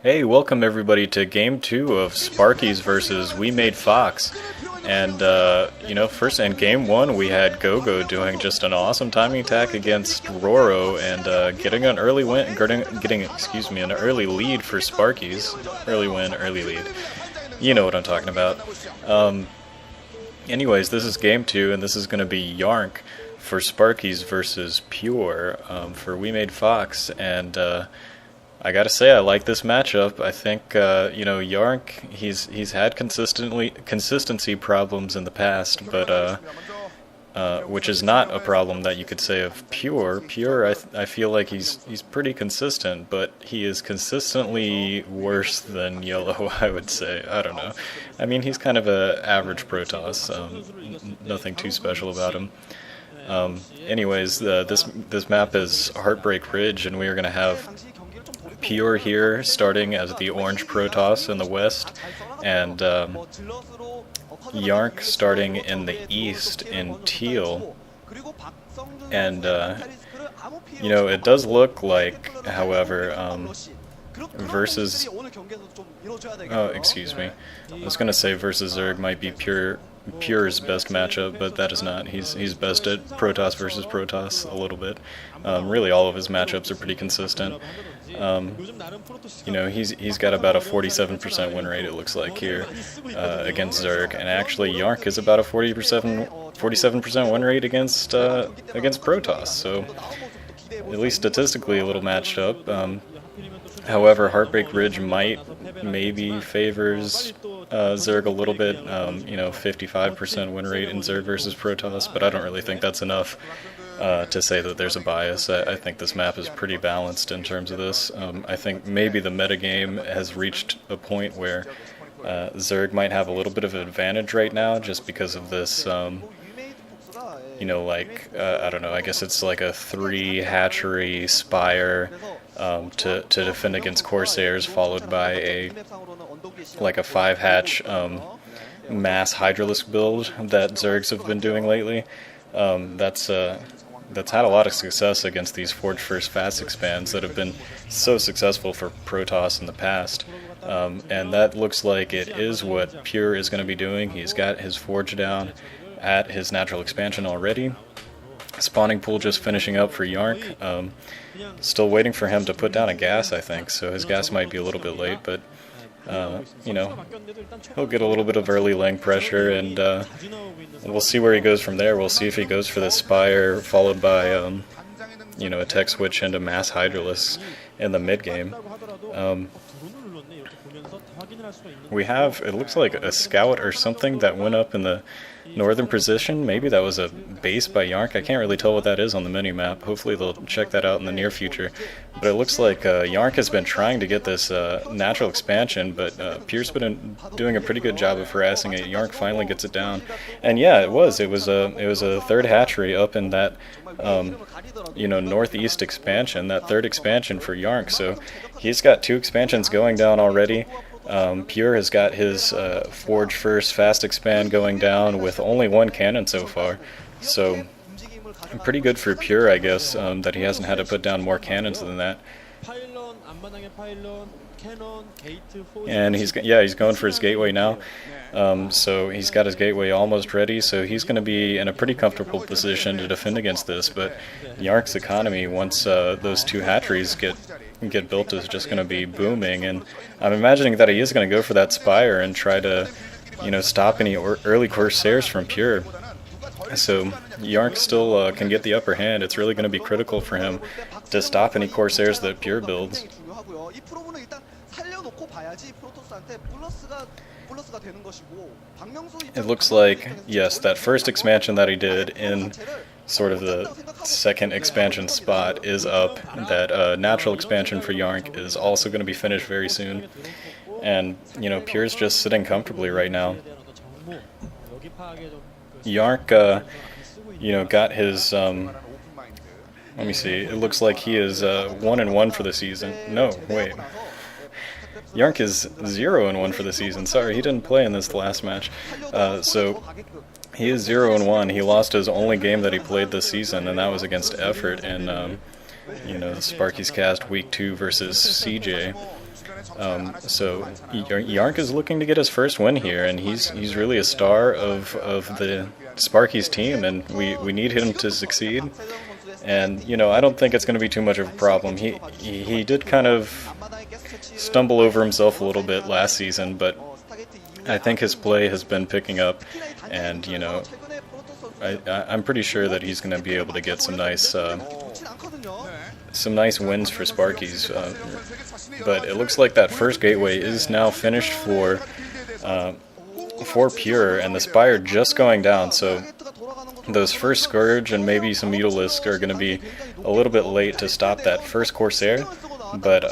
Hey, welcome everybody to Game 2 of Sparkyz versus WeMade Fox. And, first in Game 1 we had Gogo doing just an awesome timing attack against Roro and getting an early win, an early lead for Sparkyz. Early win, early lead. You know what I'm talking about. Anyways, this is Game 2 and this is going to be Arnc for Sparkyz versus Pure for WeMade Fox. And, I gotta say, I like this matchup. I think, Arnc, he's had consistency problems in the past, but, which is not a problem that you could say of Pure. Pure, I feel like he's pretty consistent, but he is consistently worse than YellOw, I would say. I don't know. I mean, he's kind of an average Protoss, nothing too special about him. Anyways, this map is Heartbreak Ridge, and we are gonna have Pure here, starting as the orange Protoss in the west, and Arnc starting in the east in Teal. And it does look like, however, versus excuse me, I was gonna say versus Zerg might be Pure's best matchup, but that is not. He's best at Protoss versus Protoss a little bit. Really, all of his matchups are pretty consistent. He's got about a 47% win rate, it looks like, here against Zerg, and actually Arnc is about a 47% win rate against Protoss. So at least statistically a little matched up. However, Heartbreak Ridge maybe favors Zerg a little bit, 55% win rate in Zerg versus Protoss, but I don't really think that's enough to say that there's a bias. I think this map is pretty balanced in terms of this. I think maybe the metagame has reached a point where Zerg might have a little bit of an advantage right now just because of this, I don't know, I guess it's like a 3 hatchery Spire to defend against Corsairs, followed by a 5 hatch mass Hydralisk build that Zergs have been doing lately. That's had a lot of success against these Forge First fast expands that have been so successful for Protoss in the past. And that looks like it is what Pure is going to be doing. He's got his Forge down at his natural expansion already. Spawning pool just finishing up for Arnc. Still waiting for him to put down a gas, I think, so his gas might be a little bit late, but he'll get a little bit of early lane pressure, and we'll see where he goes from there. We'll see if he goes for the Spire, followed by, a tech switch into mass Hydralisk in the mid game. We have, it looks like a scout or something that went up in the northern position. Maybe that was a base by Arnc. I can't really tell what that is on the mini-map. Hopefully they'll check that out in the near future. But it looks like Arnc has been trying to get this natural expansion, but Pure's been doing a pretty good job of harassing it. Arnc finally gets it down. And yeah, it was a third hatchery up in that northeast expansion, that third expansion for Arnc. So he's got 2 expansions going down already. Pure has got his Forge First fast expand going down with only 1 cannon so far, so pretty good for Pure, I guess, that he hasn't had to put down more cannons than that. And he's going for his gateway now. So he's got his gateway almost ready, so he's going to be in a pretty comfortable position to defend against this. But Arnc's economy, once those 2 hatcheries get built, is just going to be booming, and I'm imagining that he is going to go for that Spire and try to, stop any early Corsairs from Pure. So Arnc still can get the upper hand. It's really going to be critical for him to stop any Corsairs that Pure builds. It looks like, yes, that first expansion that he did in sort of the second expansion spot is up. That natural expansion for Arnc is also going to be finished very soon. And, Pure's just sitting comfortably right now. Arnc, got his, let me see, it looks like he is 1-1 for the season. No, wait. Arnc is 0-1 for the season. Sorry, he didn't play in this last match. So he is 0-1. He lost his only game that he played this season, and that was against Effort in you know, Sparkyz cast week 2 versus CJ. So Arnc is looking to get his first win here, and he's really a star of the Sparkyz team, and we need him to succeed. And you know, I don't think it's going to be too much of a problem. He did kind of stumble over himself a little bit last season, but I think his play has been picking up, and you know, I'm pretty sure that he's going to be able to get some nice wins for Sparkyz. But it looks like that first gateway is now finished for Pure, and the Spire just going down. So those first Scourge and maybe some Mutalisks are going to be a little bit late to stop that first Corsair. But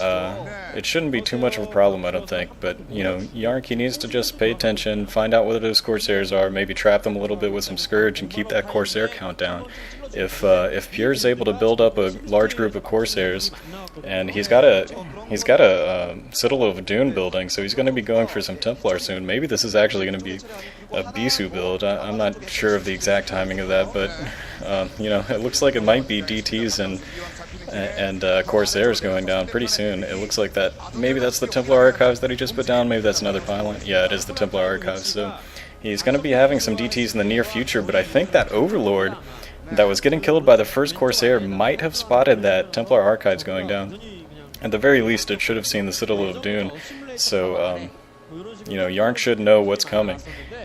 it shouldn't be too much of a problem, I don't think. But, you know, Arnc, he needs to just pay attention, find out what those Corsairs are, maybe trap them a little bit with some Scourge and keep that Corsair count down. If Pure's able to build up a large group of Corsairs, and he's got a Citadel of Dune building, so he's going to be going for some Templar soon. Maybe this is actually going to be a Bisu build. I'm not sure of the exact timing of that, but you know, it looks like it might be DTs and Corsairs going down pretty soon. It looks like that. Maybe that's the Templar Archives that he just put down. Maybe that's another pylon. Yeah, it is the Templar Archives. So he's going to be having some DTs in the near future, but I think that Overlord that was getting killed by the first Corsair might have spotted that Templar Archives going down. At the very least, it should have seen the Citadel of Dune. So, you know, Arnc should know what's coming,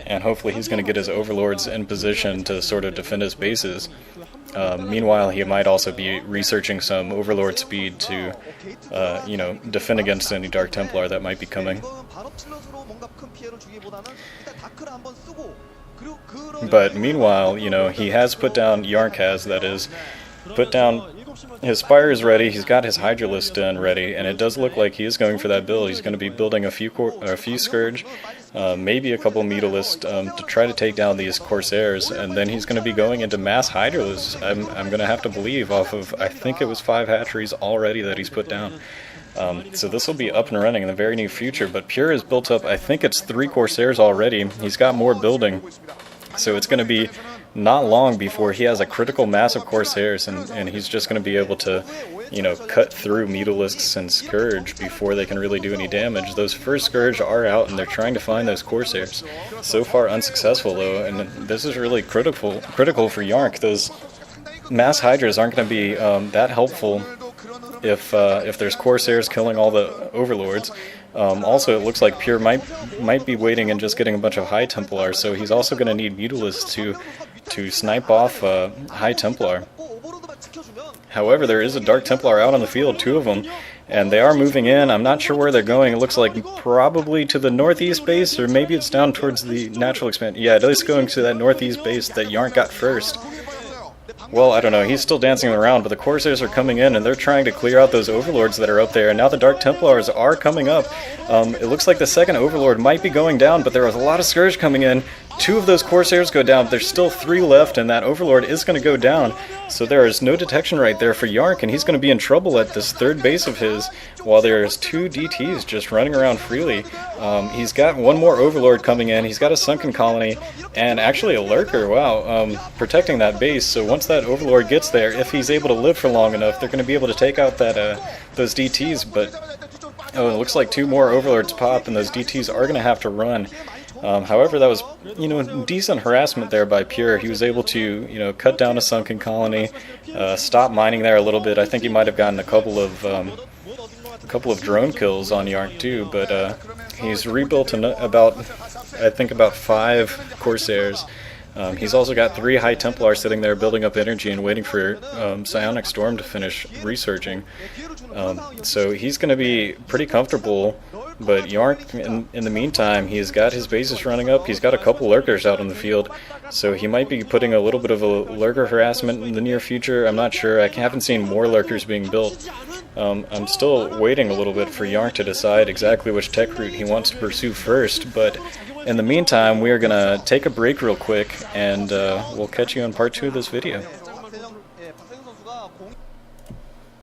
and hopefully he's going to get his Overlords in position to sort of defend his bases. Meanwhile, he might also be researching some Overlord speed to, you know, defend against any Dark Templar that might be coming. But meanwhile, you know, he has put down, Arnc has, that is, put down, his Spire is ready, he's got his Hydralisk Den ready, and it does look like he is going for that build. He's going to be building a few Scourge, maybe a couple Mutalisks to try to take down these Corsairs, and then he's going to be going into mass Hydralisks. I'm going to have to believe off of, I think it was 5 hatcheries already that he's put down. So this will be up and running in the very near future, but Pure has built up, I think it's 3 Corsairs already. He's got more building, so it's going to be not long before he has a critical mass of Corsairs, and he's just going to be able to, you know, cut through Mutalisks and Scourge before they can really do any damage. Those first Scourge are out, and they're trying to find those Corsairs. So far unsuccessful, though, and this is really critical for Arnc. Those mass Hydras aren't going to be that helpful if there's Corsairs killing all the Overlords. Also, it looks like Pure might be waiting and just getting a bunch of High Templar, so he's also going to need Mutalisks to snipe off High Templar. However, there is a Dark Templar out on the field, 2 of them, and they are moving in. I'm not sure where they're going. It looks like probably to the northeast base, or maybe it's down towards the natural expansion. Yeah, it is going to that northeast base that Arnc got first. Well, I don't know, he's still dancing around, but the Corsairs are coming in, and they're trying to clear out those Overlords that are up there, and now the Dark Templars are coming up. It looks like the second Overlord might be going down, but there was a lot of Scourge coming in. 2 of those Corsairs go down, but there's still 3 left, and that Overlord is going to go down. So there is no detection right there for Arnc, and he's going to be in trouble at this third base of his, while there's 2 DTs just running around freely. He's got 1 more Overlord coming in, he's got a Sunken Colony, and actually a Lurker, wow, protecting that base. So once that Overlord gets there, if he's able to live for long enough, they're going to be able to take out that those DTs, but oh, it looks like 2 more Overlords pop, and those DTs are going to have to run. However, that was, you know, decent harassment there by Pure. He was able to, you know, cut down a Sunken Colony, stop mining there a little bit. I think he might have gotten a couple of drone kills on Arnc too, but he's rebuilt about 5 Corsairs. He's also got 3 High Templars sitting there building up energy and waiting for Psionic Storm to finish researching. So he's going to be pretty comfortable, but Arnc, in the meantime, he's got his bases running up. He's got a couple Lurkers out on the field, so he might be putting a little bit of a Lurker harassment in the near future. I'm not sure. I haven't seen more Lurkers being built. I'm still waiting a little bit for Arnc to decide exactly which tech route he wants to pursue first, but in the meantime, we are going to take a break real quick, and we'll catch you on part 2 of this video.